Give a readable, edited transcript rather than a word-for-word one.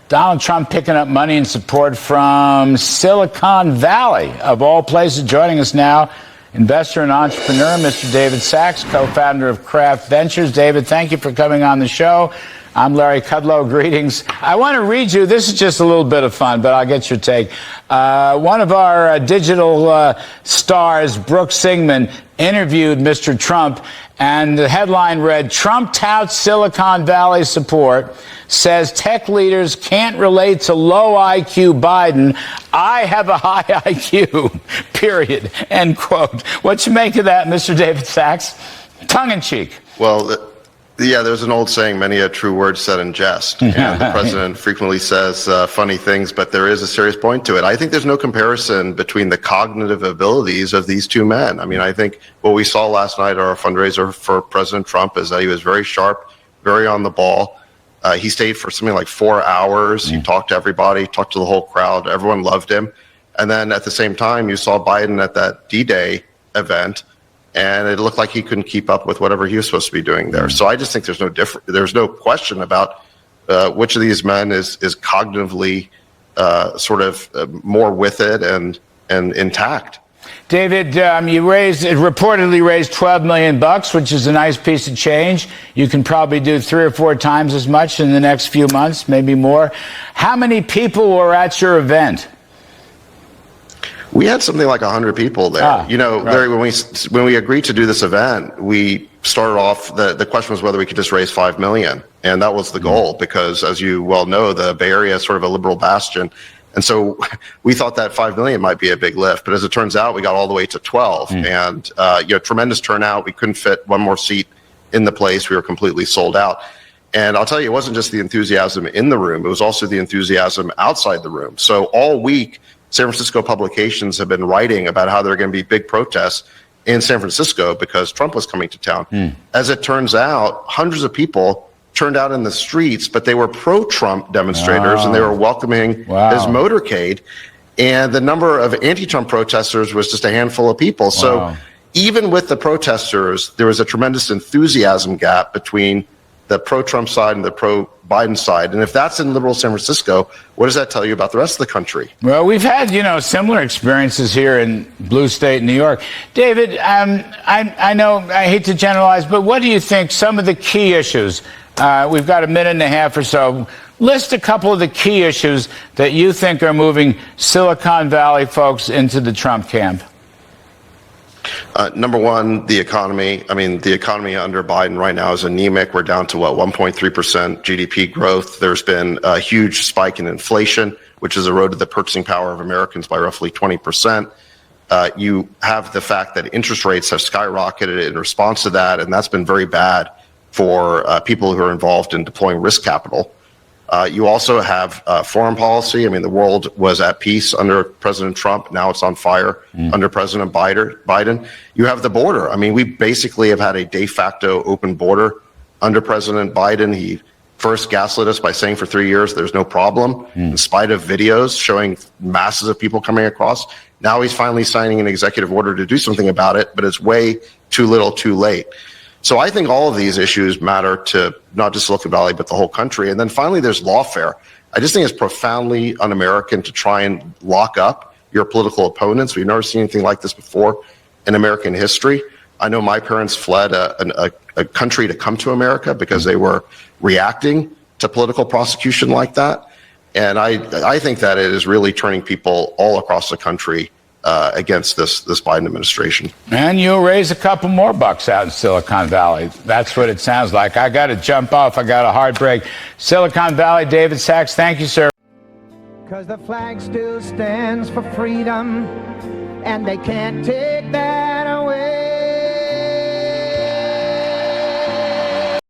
Donald Trump picking up money and support from Silicon Valley, of all places. Joining us now, investor and entrepreneur, Mr. David Sachs, co-founder of Craft Ventures. David, thank you for coming on the show. I'm Larry Kudlow. Greetings. I want to read you. This is just a little bit of fun, but I'll get your take. One of our digital stars, Brooke Singman, interviewed Mr. Trump, and the headline read, "Trump touts Silicon Valley support, says tech leaders can't relate to low IQ Biden. I have a high IQ, period," end quote. What you make of that, Mr. David Sachs? Tongue in cheek. Well, yeah, there's an old saying, many a true word said in jest. And the president frequently says funny things, but there is a serious point to it. I think there's no comparison between the cognitive abilities of these two men. I mean, I think what we saw last night at our fundraiser for President Trump is that he was very sharp, very on the ball. He stayed for something like 4 hours. He talked to everybody, talked to the whole crowd. Everyone loved him. And then at the same time, you saw Biden at that D-Day event, and it looked like he couldn't keep up with whatever he was supposed to be doing there. So I just think there's no question about which of these men is cognitively more with it and intact. David, you reportedly raised $12 million, which is a nice piece of change. You can probably do 3 or 4 times as much in the next few months, maybe more. How many people were at your event? We had something like 100 people there. Right. Larry, when we agreed to do this event, we started off, the question was whether we could just raise $5 million. And that was the goal because, as you well know, the Bay Area is sort of a liberal bastion. And so we thought that $5 million might be a big lift. But as it turns out, we got all the way to 12. And, tremendous turnout. We couldn't fit one more seat in the place. We were completely sold out. And I'll tell you, it wasn't just the enthusiasm in the room. It was also the enthusiasm outside the room. So all week, San Francisco publications have been writing about how there are going to be big protests in San Francisco because Trump was coming to town. As it turns out, hundreds of people turned out in the streets, but they were pro-Trump demonstrators, and they were welcoming his motorcade. And the number of anti-Trump protesters was just a handful of people. So even with the protesters, there was a tremendous enthusiasm gap between the pro-Trump side and the pro-Biden side. And if that's in liberal San Francisco, what does that tell you about the rest of the country? Well, we've had, similar experiences here in blue state New York. David, I know I hate to generalize, but what do you think some of the key issues? We've got a minute and a half or so. List a couple of the key issues that you think are moving Silicon Valley folks into the Trump camp. Number one, the economy. I mean, the economy under Biden right now is anemic. We're down to 1.3% GDP growth. There's been a huge spike in inflation, which has eroded the purchasing power of Americans by roughly 20%. You have the fact that interest rates have skyrocketed in response to that, and that's been very bad for people who are involved in deploying risk capital. You also have foreign policy. I mean, the world was at peace under President Trump. Now it's on fire under President Biden. You have the border. I mean, we basically have had a de facto open border under President Biden. He first gaslit us by saying for 3 years there's no problem, in spite of videos showing masses of people coming across. Now he's finally signing an executive order to do something about it, but it's way too little, too late. So I think all of these issues matter to not just Silicon Valley, but the whole country. And then finally, there's lawfare. I just think it's profoundly un-American to try and lock up your political opponents. We've never seen anything like this before in American history. I know my parents fled a country to come to America because they were reacting to political prosecution like that. And I think that it is really turning people all across the country against this Biden administration. And you'll raise a couple more bucks out in Silicon Valley. That's what it sounds like. I got to jump off. I got a hard break. Silicon Valley, David Sachs, thank you, sir. Because the flag still stands for freedom, and they can't take that